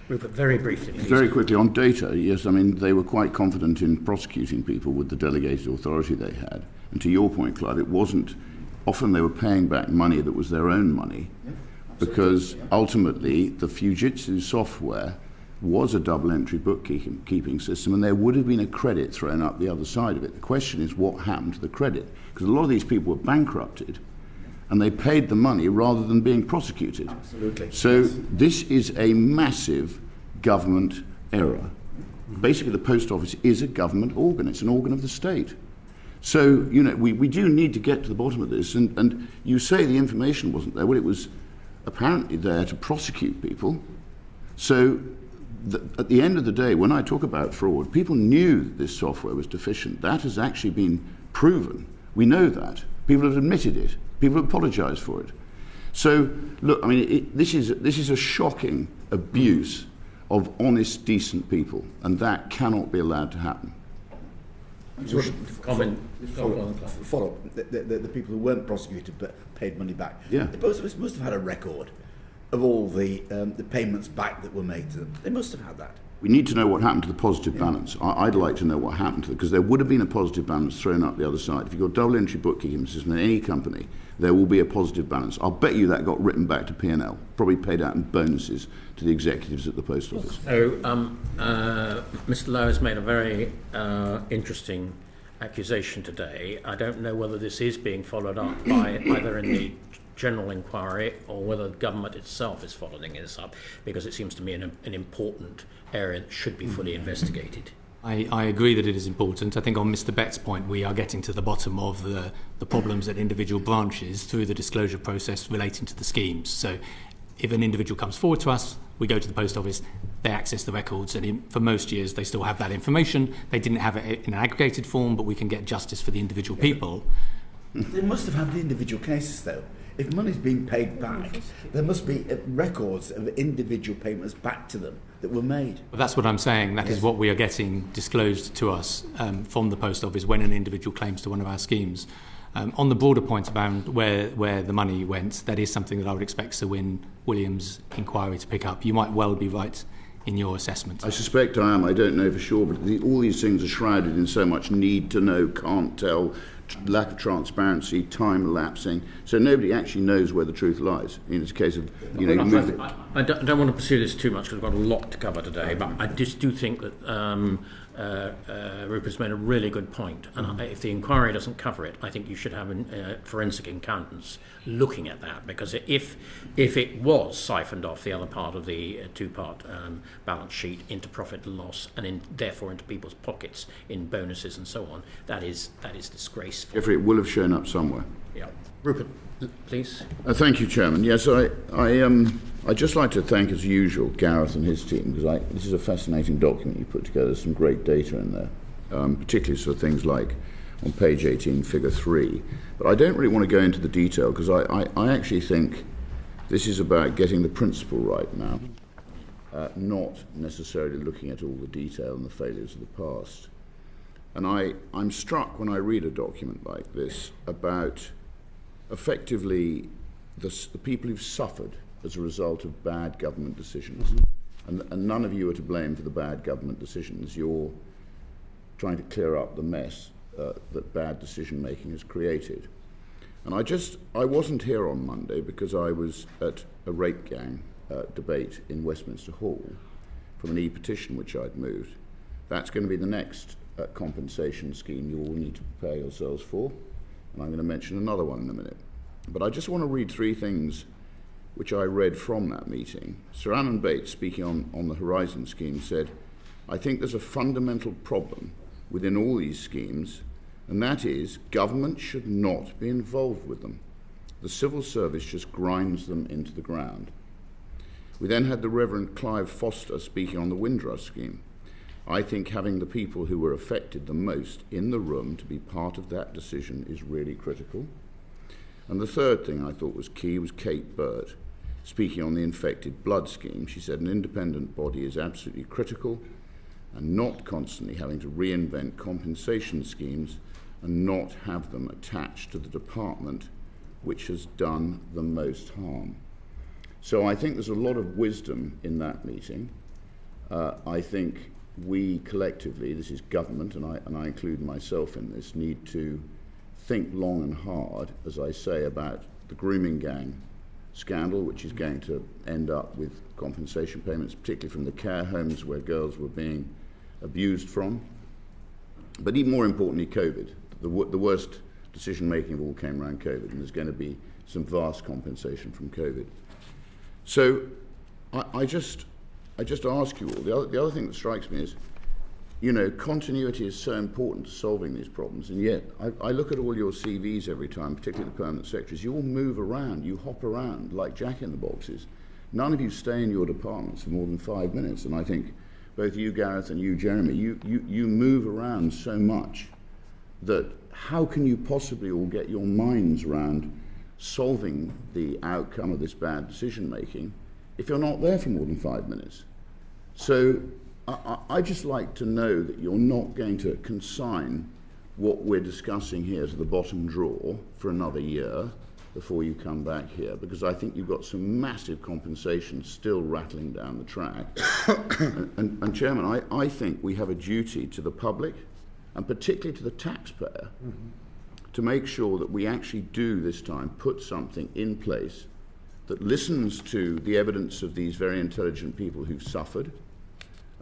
Rupert, very briefly, please. Very quickly, on data, yes, I mean, they were quite confident in prosecuting people with the delegated authority they had. And to your point, Clive, it wasn't, often they were paying back money that was their own money, because ultimately the Fujitsu software was a double-entry bookkeeping system, and there would have been a credit thrown up the other side of it. The question is, what happened to the credit? Because a lot of these people were bankrupted, and they paid the money rather than being prosecuted. Absolutely. So this is a massive government error. Basically, the post office is a government organ. It's an organ of the state. So, you know, we do need to get to the bottom of this. And you say the information wasn't there. Well, it was apparently there to prosecute people. So at the end of the day, when I talk about fraud, people knew that this software was deficient. That has actually been proven. We know that. People have admitted it. People have apologized for it. So, look, I mean, this is a shocking abuse of honest, decent people, and that cannot be allowed to happen. Follow up. The people who weren't prosecuted but paid money back. Yeah. The post office must have had a record of all the payments back that were made to them. They must have had that. We need to know what happened to the positive balance. I'd like to know what happened to it, because there would have been a positive balance thrown up the other side. If you've got double entry bookkeeping system in any company, there will be a positive balance. I'll bet you that got written back to P&L, probably paid out in bonuses to the executives at the post office. So, Mr. Lowe has made a very interesting accusation today. I don't know whether this is being followed up by either in the general inquiry or whether the government itself is following this up, because it seems to me an important area that should be fully investigated. I agree that it is important. I think on Mr. Bett's point, we are getting to the bottom of the problems at individual branches through the disclosure process relating to the schemes. So if an individual comes forward to us, we go to the post office, they access the records, and for most years they still have that information. They didn't have it in an aggregated form, but we can get justice for the individual people. They must have had the individual cases, though. If money's being paid back, there must be records of individual payments back to them that were made. But that's what I'm saying. That is what we are getting disclosed to us from the post office when an individual claims to one of our schemes. On the broader point about where the money went, that is something that I would expect Sir Win Williams' inquiry to pick up. You might well be right in your assessment. I suspect I am. I don't know for sure, but all these things are shrouded in so much need to know, can't tell, lack of transparency, time lapsing, so nobody actually knows where the truth lies. It's a case of, you know, I don't want to pursue this too much because we've got a lot to cover today, but I just do think that Rupert's made a really good point, and if the inquiry doesn't cover it, I think you should have forensic accountants looking at that, because if it was siphoned off the other part of the two-part balance sheet into profit and loss, and therefore into people's pockets in bonuses and so on, that is disgraceful. Jeffrey, it will have shown up somewhere. Yeah, Rupert, please. Thank you, Chairman. Yes, I'd just like to thank, as usual, Gareth and his team, because this is a fascinating document you put together. There's some great data in there, particularly for things like on page 18, figure 3. But I don't really want to go into the detail, because I actually think this is about getting the principle right now, not necessarily looking at all the detail and the failures of the past. And I'm struck when I read a document like this about effectively the people who've suffered as a result of bad government decisions. And none of you are to blame for the bad government decisions. You're trying to clear up the mess that bad decision making has created. And I wasn't here on Monday because I was at a rape gang debate in Westminster Hall from an e-petition which I'd moved. That's going to be the next compensation scheme you all need to prepare yourselves for, and I'm going to mention another one in a minute. But I just want to read 3 things which I read from that meeting. Sir Alan Bates, speaking on the Horizon scheme, said, "I think there's a fundamental problem within all these schemes, and that is government should not be involved with them. The civil service just grinds them into the ground." We then had the Reverend Clive Foster speaking on the Windrush scheme. "I think having the people who were affected the most in the room to be part of that decision is really critical." And the third thing I thought was key was Kate Burt, speaking on the infected blood scheme. She said an independent body is absolutely critical, and not constantly having to reinvent compensation schemes and not have them attached to the department which has done the most harm. So I think there's a lot of wisdom in that meeting. I think we collectively, this is government, and I include myself in this, need to think long and hard, as I say, about the grooming gang scandal, which is going to end up with compensation payments, particularly from the care homes where girls were being abused from. But even more importantly, COVID. The worst decision-making of all came around COVID, and there's going to be some vast compensation from COVID. So I just ask you all, the other thing that strikes me is, you know, continuity is so important to solving these problems, and yet I look at all your CVs every time, particularly the permanent secretaries. You all move around, you hop around like jack-in-the-boxes. None of you stay in your departments for more than 5 minutes, and I think both you, Gareth, and you, Jeremy, you move around so much that how can you possibly all get your minds around solving the outcome of this bad decision-making if you're not there for more than 5 minutes? So I just like to know that you're not going to consign what we're discussing here to the bottom drawer for another year before you come back here, because I think you've got some massive compensation still rattling down the track. and Chairman, I think we have a duty to the public, and particularly to the taxpayer, to make sure that we actually do this time put something in place that listens to the evidence of these very intelligent people who've suffered.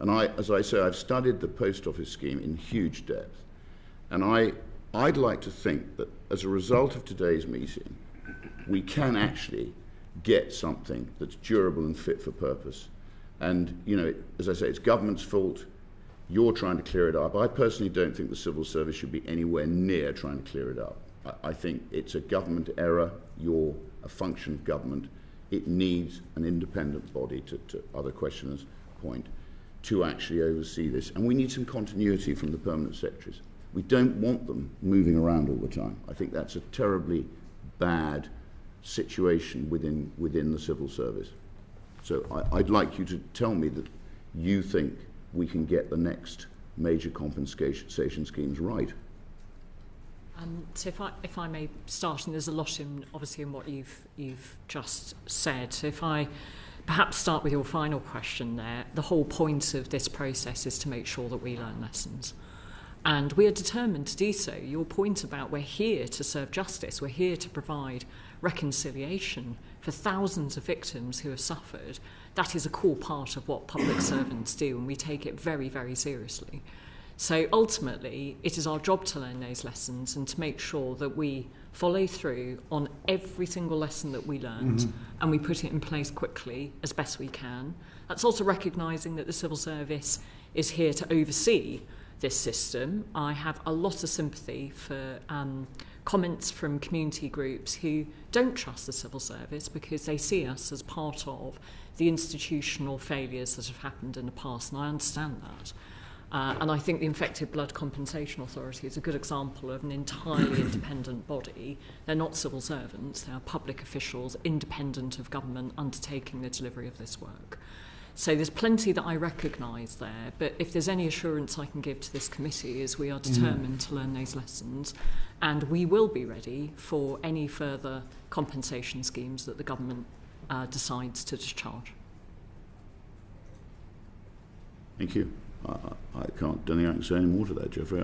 And as I say, I've studied the post office scheme in huge depth. And I'd like to think that as a result of today's meeting, we can actually get something that's durable and fit for purpose. And, you know, as I say, it's government's fault. You're trying to clear it up. I personally don't think the civil service should be anywhere near trying to clear it up. I think it's a government error. You're a function of government. It needs an independent body, to other questioners' point, to actually oversee this. And we need some continuity from the permanent secretaries. We don't want them moving around all the time. I think that's a terribly bad situation within the civil service. So I'd like you to tell me that you think we can get the next major compensation schemes right. So if I may start, and there's a lot obviously in what you've just said. So if I perhaps start with your final question there, the whole point of this process is to make sure that we learn lessons. And we are determined to do so. Your point about we're here to serve justice, we're here to provide reconciliation for thousands of victims who have suffered, that is a core part of what public servants do, and we take it very, very seriously. So ultimately, it is our job to learn those lessons and to make sure that we follow through on every single lesson that we learned, and we put it in place quickly as best we can. That's also recognising that the civil service is here to oversee this system. I have a lot of sympathy for comments from community groups who don't trust the civil service because they see us as part of the institutional failures that have happened in the past, and I understand that. And I think the Infected Blood Compensation Authority is a good example of an entirely independent body. They're not civil servants, they are public officials, independent of government, undertaking the delivery of this work. So there's plenty that I recognise there, but if there's any assurance I can give to this committee is we are determined to learn those lessons, and we will be ready for any further compensation schemes that the government decides to discharge. Thank you. I don't think I can say any more to that, Geoffrey.